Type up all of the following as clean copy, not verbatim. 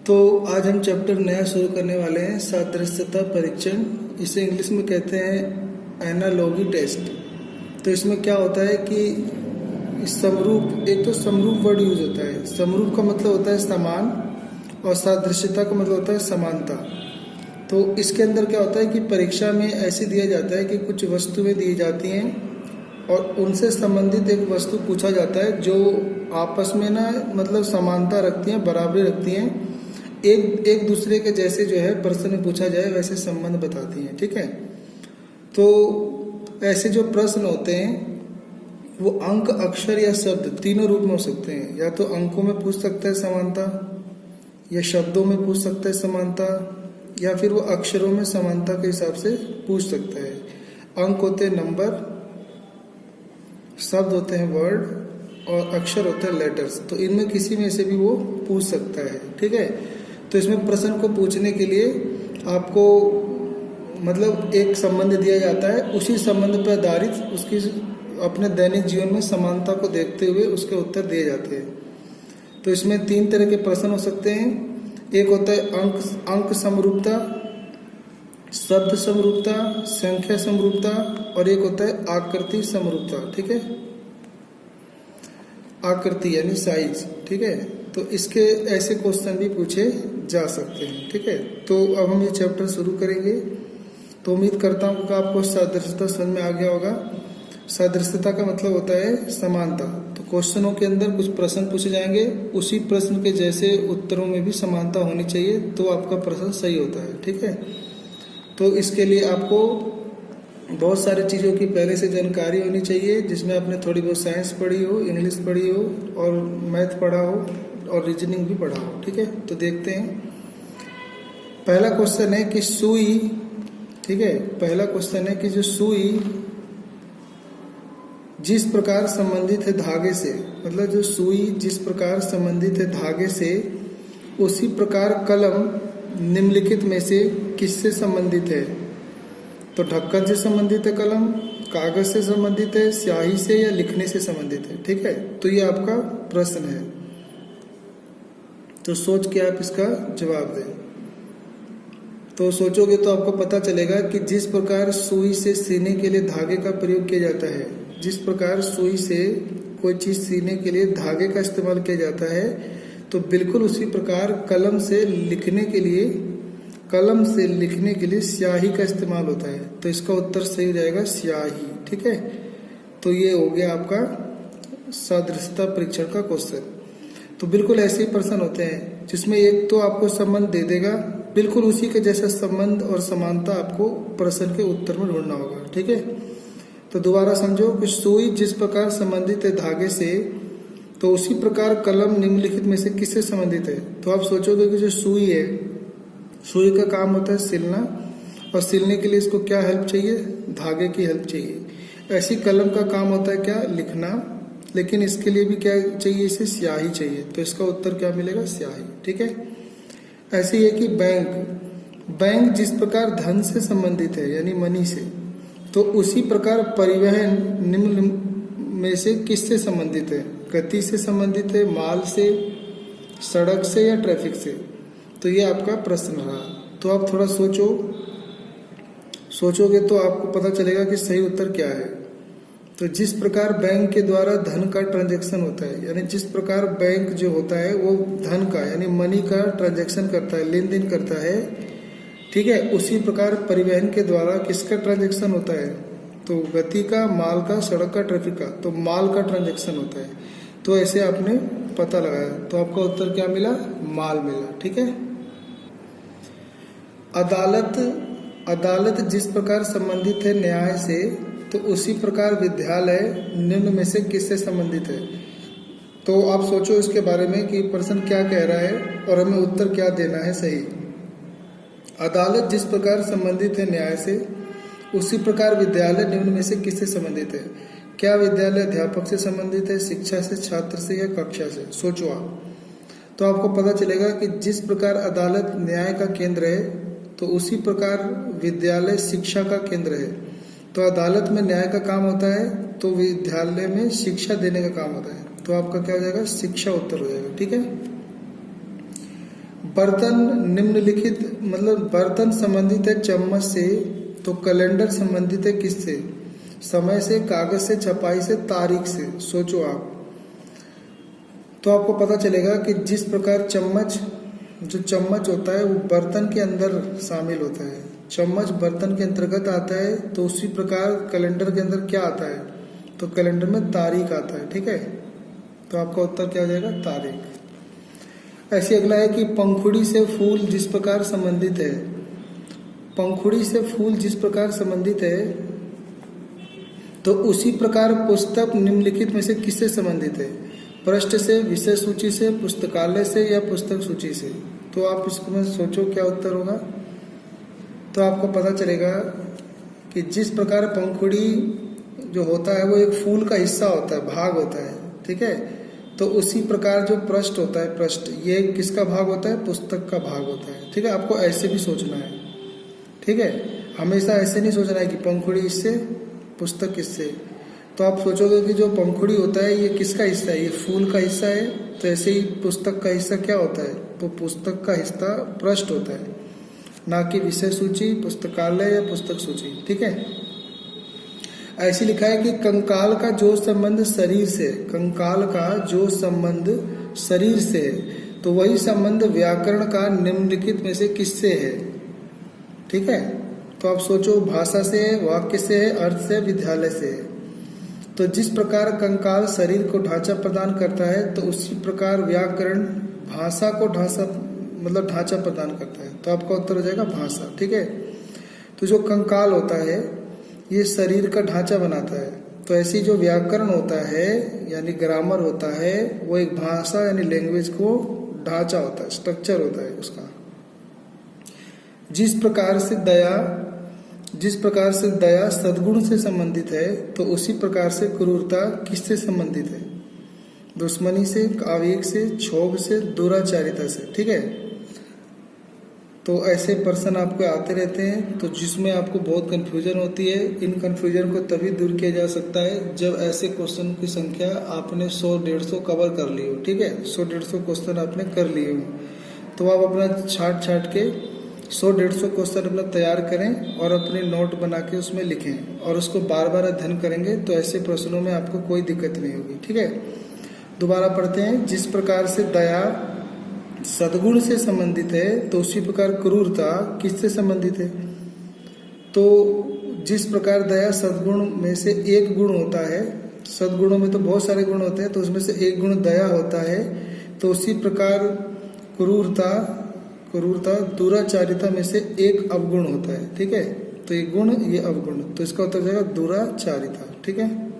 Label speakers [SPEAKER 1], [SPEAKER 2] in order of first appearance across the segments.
[SPEAKER 1] तो आज हम चैप्टर नया शुरू करने वाले हैं, सादृश्यता परीक्षण। इसे इंग्लिश में कहते हैं एनालॉजी टेस्ट। तो इसमें क्या होता है कि समरूप, एक तो समरूप वर्ड यूज होता है। समरूप का मतलब होता है समान और सादृश्यता का मतलब होता है समानता। तो इसके अंदर क्या होता है कि परीक्षा में ऐसे दिया जाता है कि कुछ वस्तुएं दी जाती हैं और उनसे संबंधित एक वस्तु पूछा जाता है जो आपस में ना मतलब समानता रखती हैं, बराबरी रखती हैं, एक दूसरे के जैसे जो है प्रश्न में पूछा जाए वैसे संबंध बताती हैं। ठीक है, तो ऐसे जो प्रश्न होते हैं वो अंक, अक्षर या शब्द तीनों रूप में हो सकते हैं। या तो अंकों में पूछ सकता है समानता, या शब्दों में पूछ सकता है समानता, या फिर वो अक्षरों में समानता के हिसाब से पूछ सकता है। अंक होते हैं नंबर, शब्द होते हैं वर्ड और अक्षर होते हैं लेटर्स। तो इनमें किसी में से भी वो पूछ सकता है। ठीक है, तो इसमें प्रश्न को पूछने के लिए आपको मतलब एक संबंध दिया जाता है, उसी संबंध पर आधारित उसकी अपने दैनिक जीवन में समानता को देखते हुए उसके उत्तर दिए जाते हैं। तो इसमें तीन तरह के प्रश्न हो सकते हैं। एक होता है अंक समरूपता, शब्द समरूपता, संख्या समरूपता, और एक होता है आकृति समरूपता। ठीक है, आकृति यानी साइज। ठीक है, तो इसके ऐसे क्वेश्चन भी पूछे जा सकते हैं। ठीक है, तो अब हम ये चैप्टर शुरू करेंगे। तो उम्मीद करता हूँ कि आपको सादृश्यता समझ में आ गया होगा। सादृश्यता का मतलब होता है समानता। तो क्वेश्चनों के अंदर कुछ प्रश्न पूछे जाएंगे, उसी प्रश्न के जैसे उत्तरों में भी समानता होनी चाहिए, तो आपका प्रश्न सही होता है। ठीक है, तो इसके लिए आपको बहुत सारी चीज़ों की पहले से जानकारी होनी चाहिए, जिसमें आपने थोड़ी बहुत साइंस पढ़ी हो, इंग्लिश पढ़ी हो और मैथ पढ़ा हो और रीजनिंग भी पढ़ा हो। ठीक है, तो देखते हैं। पहला क्वेश्चन है कि सुई, ठीक है, पहला क्वेश्चन है कि जो सुई जिस प्रकार संबंधित है धागे से, मतलब जो सुई जिस प्रकार संबंधित है धागे से, उसी प्रकार कलम निम्नलिखित में से किससे संबंधित है? तो ढक्कन से संबंधित है कलम, कागज से संबंधित है, स्याही से, या लिखने से संबंधित है। ठीक है, तो ये आपका प्रश्न है। तो सोच के आप इसका जवाब दें। तो सोचोगे तो आपको पता चलेगा कि जिस प्रकार सुई से सीने के लिए धागे का प्रयोग किया जाता है, जिस प्रकार सुई से कोई चीज सीने के लिए धागे का इस्तेमाल किया जाता है, तो बिल्कुल उसी प्रकार कलम से लिखने के लिए स्याही का इस्तेमाल होता है। तो इसका उत्तर सही हो जाएगा स्याही। ठीक है, तो ये हो गया आपका सादृश्यता परीक्षण का क्वेश्चन। तो बिल्कुल ऐसे ही प्रश्न होते हैं जिसमें एक तो आपको संबंध दे देगा, बिल्कुल उसी के जैसा संबंध और समानता आपको प्रश्न के उत्तर में ढूंढना होगा। ठीक है, तो दोबारा समझो कि सुई जिस प्रकार संबंधित है धागे से, तो उसी प्रकार कलम निम्नलिखित में से किससे संबंधित है? तो आप सोचोगे कि जो सुई है, सुई का काम होता है सिलना, और सिलने के लिए इसको क्या हेल्प चाहिए? धागे की हेल्प चाहिए। ऐसी कलम का काम होता है क्या? लिखना, लेकिन इसके लिए भी क्या चाहिए? इसे स्याही चाहिए। तो इसका उत्तर क्या मिलेगा? स्याही। ठीक है, ऐसे ही है कि बैंक जिस प्रकार धन से संबंधित है यानी मनी से, तो उसी प्रकार परिवहन निम्न में से किससे संबंधित है? गति से संबंधित है, माल से, सड़क से, या ट्रैफिक से? तो ये आपका प्रश्न रहा। तो आप थोड़ा सोचोगे तो आपको पता चलेगा कि सही उत्तर क्या है। तो जिस प्रकार बैंक के द्वारा धन का ट्रांजैक्शन होता है, यानी जिस प्रकार बैंक जो होता है वो धन का यानी मनी का ट्रांजैक्शन करता है, लेन देन करता है, ठीक है, उसी प्रकार परिवहन के द्वारा किसका ट्रांजैक्शन होता है? तो गति का, माल का, सड़क का, ट्रैफिक का। तो माल का ट्रांजैक्शन होता है। तो ऐसे आपने पता लगाया, तो आपका उत्तर क्या मिला? माल मिला। ठीक है, अदालत जिस प्रकार संबंधित है न्याय से, तो उसी प्रकार विद्यालय निम्न में से किससे संबंधित है? तो आप सोचो इसके बारे में कि प्रश्न क्या कह रहा है और हमें उत्तर क्या देना है सही। अदालत जिस प्रकार संबंधित है न्याय से, उसी प्रकार विद्यालय निम्न में से किससे संबंधित है? क्या विद्यालय अध्यापक से संबंधित है, शिक्षा से, छात्र से, या कक्षा से? सोचो आप। तो आपको पता चलेगा कि जिस प्रकार अदालत न्याय का केंद्र है, तो उसी प्रकार विद्यालय शिक्षा का केंद्र है। तो अदालत में न्याय का काम होता है, तो विद्यालय में शिक्षा देने का काम होता है। तो आपका क्या हो जाएगा? शिक्षा उत्तर हो जाएगा। ठीक है, बर्तन निम्नलिखित मतलब बर्तन संबंधित है चम्मच से, तो कैलेंडर संबंधित है किससे? समय से, कागज से, छपाई से, तारीख से। सोचो आप, तो आपको पता चलेगा कि जिस प्रकार चम्मच, जो चम्मच होता है वो बर्तन के अंदर शामिल होता है, चम्मच बर्तन के अंतर्गत आता है, तो उसी प्रकार कैलेंडर के अंदर क्या आता है? तो कैलेंडर में तारीख आता है। ठीक है, तो आपका उत्तर क्या हो जाएगा? तारीख। ऐसे अगला है कि पंखुड़ी से फूल जिस प्रकार संबंधित है, पंखुड़ी से फूल जिस प्रकार संबंधित है, तो उसी प्रकार पुस्तक निम्नलिखित में से किससे संबंधित है? पृष्ठ से, विषय सूची से, पुस्तकालय से या पुस्तक सूची से? तो आप इसमें सोचो क्या उत्तर होगा। तो आपको पता चलेगा कि जिस प्रकार पंखुड़ी जो होता है वो एक फूल का हिस्सा होता है, भाग होता है। ठीक है, तो उसी प्रकार जो पृष्ठ होता है, पृष्ठ ये किसका भाग होता है? पुस्तक का भाग होता है। ठीक है, आपको ऐसे भी सोचना है। ठीक है, हमेशा ऐसे नहीं सोचना है कि पंखुड़ी इससे, पुस्तक किससे। तो आप सोचोगे कि जो पंखुड़ी होता है ये किसका हिस्सा है? ये फूल का हिस्सा है। तो ऐसे ही पुस्तक का हिस्सा क्या होता है? तो पुस्तक का हिस्सा पृष्ठ होता है, ना कि विषय सूची, पुस्तकालय या पुस्तक सूची। ठीक है, ऐसे लिखा है कि कंकाल का जो संबंध शरीर से, कंकाल का जो संबंध शरीर से है, तो वही संबंध व्याकरण का निम्नलिखित में से किससे है? ठीक है, तो आप सोचो, भाषा से है, वाक्य से है, अर्थ से, विद्यालय से है। तो जिस प्रकार कंकाल शरीर को ढांचा प्रदान करता है, तो उसी प्रकार व्याकरण भाषा को ढांचा प्रदान करता है। तो आपका उत्तर हो जाएगा भाषा। ठीक है, तो जो कंकाल होता है ये शरीर का ढांचा बनाता है, तो ऐसी जो व्याकरण होता है यानी ग्रामर होता है, वो एक भाषा यानी लैंग्वेज को ढांचा होता है, स्ट्रक्चर होता है उसका। जिस प्रकार से दया सद्गुण से संबंधित है, तो उसी प्रकार से क्रूरता किससे संबंधित है? दुश्मनी से, आवेग से, क्षोभ से, दुराचारिता से। ठीक है, तो ऐसे प्रश्न आपको आते रहते हैं, तो जिसमें आपको बहुत कंफ्यूजन होती है। इन कंफ्यूजन को तभी दूर किया जा सकता है जब ऐसे क्वेश्चन की संख्या आपने 100-150 कवर कर ली हो। ठीक है, 100-150 क्वेश्चन आपने कर लिए हो, तो आप अपना छाट के 100-150 क्वेश्चन अपना तैयार करें और अपने नोट बना के उसमें लिखें और उसको बार बार अध्ययन करेंगे, तो ऐसे प्रश्नों में आपको कोई दिक्कत नहीं होगी। ठीक है, दोबारा पढ़ते हैं। जिस प्रकार से दया सद्गुण से संबंधित है, तो उसी प्रकार क्रूरता किससे संबंधित है? तो जिस प्रकार दया सद्गुण में से एक गुण होता है, सद्गुणों में तो बहुत सारे गुण होते हैं, तो उसमें से एक गुण दया होता है, तो उसी प्रकार क्रूरता दुराचारिता में से एक अवगुण होता है। ठीक है, तो ये गुण, ये अवगुण, तो इसका उत्तर जाएगा दुराचारिता। ठीक है,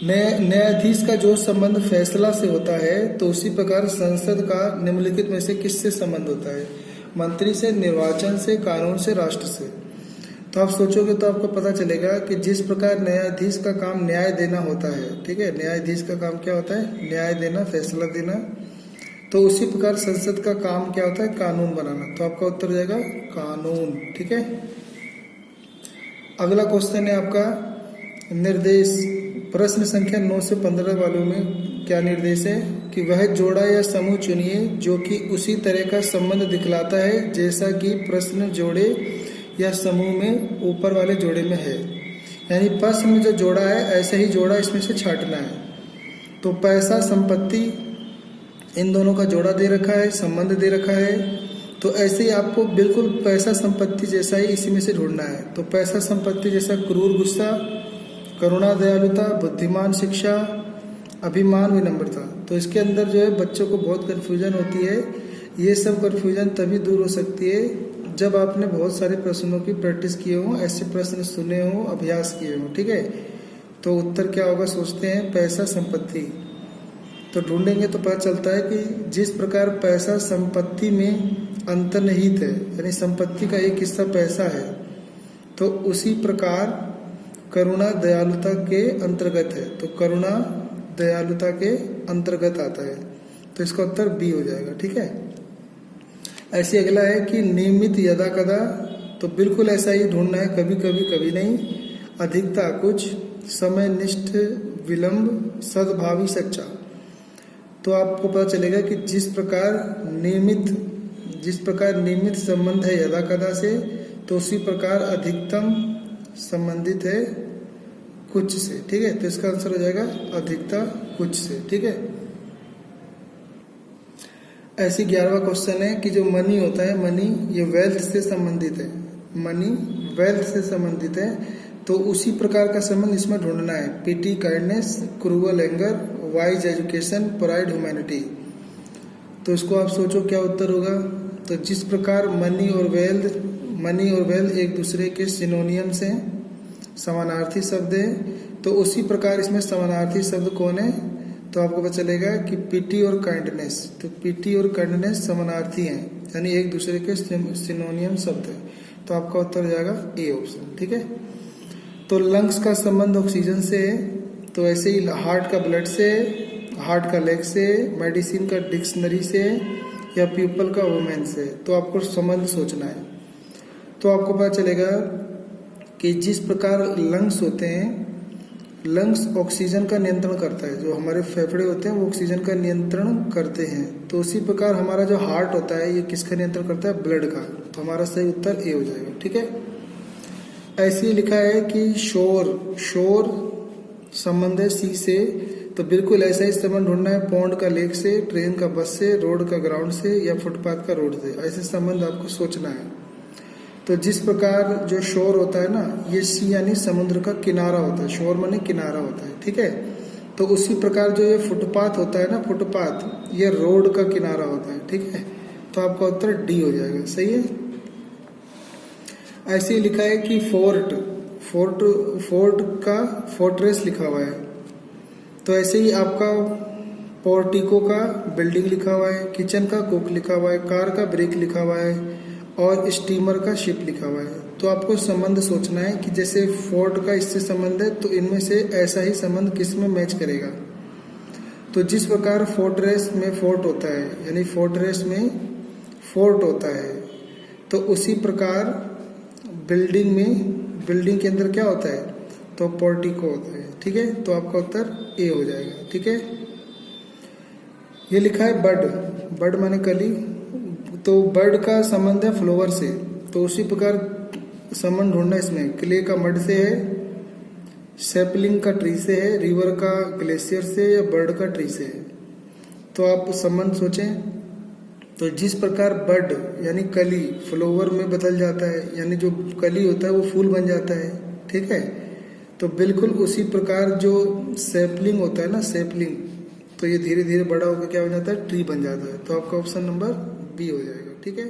[SPEAKER 1] न्यायाधीश का जो संबंध फैसला से होता है, तो उसी प्रकार संसद का निम्नलिखित में से किससे संबंध होता है? मंत्री से, निर्वाचन से, कानून से, राष्ट्र से। तो आप सोचोगे तो आपको पता चलेगा कि जिस प्रकार न्यायाधीश का काम न्याय देना होता है, ठीक है, न्यायाधीश का काम क्या होता है? न्याय देना, फैसला देना। तो उसी प्रकार संसद का काम क्या होता है? कानून बनाना। तो आपका उत्तर हो जाएगा कानून। ठीक है, अगला क्वेश्चन है आपका निर्देश। प्रश्न संख्या 9 से 15 वालों में क्या निर्देश है कि वह जोड़ा या समूह चुनिए जो कि उसी तरह का संबंध दिखलाता है जैसा कि प्रश्न जोड़े या समूह में ऊपर वाले जोड़े में है। यानी प्रश्न में जो जोड़ा है ऐसा ही जोड़ा इसमें से छांटना है। तो पैसा, संपत्ति, इन दोनों का जोड़ा दे रखा है, संबंध दे रखा है, तो ऐसे ही आपको बिल्कुल पैसा संपत्ति जैसा ही इसी में से ढूंढना है। तो पैसा संपत्ति जैसा क्रूर गुस्सा, करुणा दयालुता, बुद्धिमान शिक्षा, अभिमान विनम्रता। तो इसके अंदर जो है बच्चों को बहुत कन्फ्यूजन होती है। ये सब कन्फ्यूजन तभी दूर हो सकती है जब आपने बहुत सारे प्रश्नों की प्रैक्टिस किए हों, ऐसे प्रश्न सुने हों, अभ्यास किए हों। ठीक है, तो उत्तर क्या होगा सोचते हैं? पैसा संपत्ति। तो ढूंढेंगे तो पता चलता है कि जिस प्रकार पैसा संपत्ति में अंतर्निहित है, यानी संपत्ति का एक हिस्सा पैसा है, तो उसी प्रकार करुणा दयालुता के अंतर्गत है। तो करुणा दयालुता के अंतर्गत आता है, तो इसका उत्तर बी हो जाएगा। ठीक है, ऐसे अगला है कि नियमित यदा कदा। तो बिल्कुल ऐसा ही ढूंढना है, कभी कभी कभी नहीं। अधिकता कुछ, समय निष्ठ, विलंब, सद्भावी सच्चा। तो आपको पता चलेगा कि जिस प्रकार नियमित संबंध है यदा कदा से, तो उसी प्रकार अधिकतम संबंधित है कुछ से। ठीक है, तो इसका आंसर हो जाएगा अधिकता कुछ से। ठीक है, ऐसी 11वां क्वेश्चन है कि जो मनी होता है, मनी ये वेल्थ से संबंधित है, मनी वेल्थ से संबंधित है, तो उसी प्रकार का संबंध इसमें ढूंढना है। Pity kindness, cruel anger, wise education, pride humanity. तो इसको आप सोचो क्या उत्तर होगा। तो जिस प्रकार मनी और वेल्थ एक दूसरे के सिनोनियम्स हैं, समानार्थी शब्द है, तो उसी प्रकार इसमें समानार्थी शब्द कौन है, तो आपको पता चलेगा कि पिटी और काइंडनेस। तो पिटी और काइंडनेस समानार्थी हैं, यानी एक दूसरे के सिनोनियम शब्द है। तो आपका उत्तर हो जाएगा ए ऑप्शन। ठीक है, तो लंग्स का संबंध ऑक्सीजन से है, तो ऐसे ही हार्ट का ब्लड से, हार्ट का लेग से, मेडिसिन का डिक्शनरी से, या पीपल का वुमेन से। तो आपको संबंध सोचना है। तो आपको पता चलेगा कि जिस प्रकार लंग्स होते हैं, लंग्स ऑक्सीजन का नियंत्रण करता है, जो हमारे फेफड़े होते हैं वो ऑक्सीजन का नियंत्रण करते हैं। तो उसी प्रकार हमारा जो हार्ट होता है ये किसका नियंत्रण करता है, ब्लड का। तो हमारा सही उत्तर ए हो जाएगा। ठीक है, ऐसे ही लिखा है कि शोर संबंध है सी से, तो बिल्कुल ऐसा ही संबंध ढूंढना है पौंड का लेक से, ट्रेन का बस से, रोड का ग्राउंड से, या फुटपाथ का रोड से। ऐसे संबंध आपको सोचना है। तो जिस प्रकार जो शोर होता है ना, ये सी यानी समुद्र का किनारा होता है, शोर माने किनारा होता है। ठीक है, तो उसी प्रकार जो ये फुटपाथ होता है ना, फुटपाथ ये रोड का किनारा होता है। ठीक है, तो आपका उत्तर डी हो जाएगा। सही है। ऐसे ही लिखा है कि फोर्ट का फोर्ट्रेस लिखा हुआ है, तो ऐसे ही आपका पोर्टिको का बिल्डिंग लिखा हुआ है, किचन का कुक लिखा हुआ है, कार का ब्रेक लिखा हुआ है, और स्टीमर का शिप लिखा हुआ है। तो आपको संबंध सोचना है कि जैसे फोर्ट का इससे संबंध है, तो इनमें से ऐसा ही संबंध किस में मैच करेगा। तो जिस प्रकार फोर्ट्रेस में फोर्ट होता है, यानी फोर्ट्रेस में फोर्ट होता है, तो उसी प्रकार बिल्डिंग के अंदर क्या होता है, तो पोर्टिको होता है। ठीक है, तो आपका उत्तर ए हो जाएगा। ठीक है, ये लिखा है बर्ड माने कली, तो बर्ड का संबंध है फ्लावर से, तो उसी प्रकार संबंध ढूंढना इसमें क्ले का मड से है, सैपलिंग का ट्री से है, रिवर का ग्लेशियर से, या बर्ड का ट्री से है। तो आप संबंध सोचें। तो जिस प्रकार बर्ड यानी कली फ्लावर में बदल जाता है, यानी जो कली होता है वो फूल बन जाता है। ठीक है, तो बिल्कुल उसी प्रकार जो सैपलिंग होता है ना, सैपलिंग, तो ये धीरे धीरे बड़ा होकर क्या हो जाता है, ट्री बन जाता है। तो आपका ऑप्शन नंबर बी हो जाएगा। ठीक है।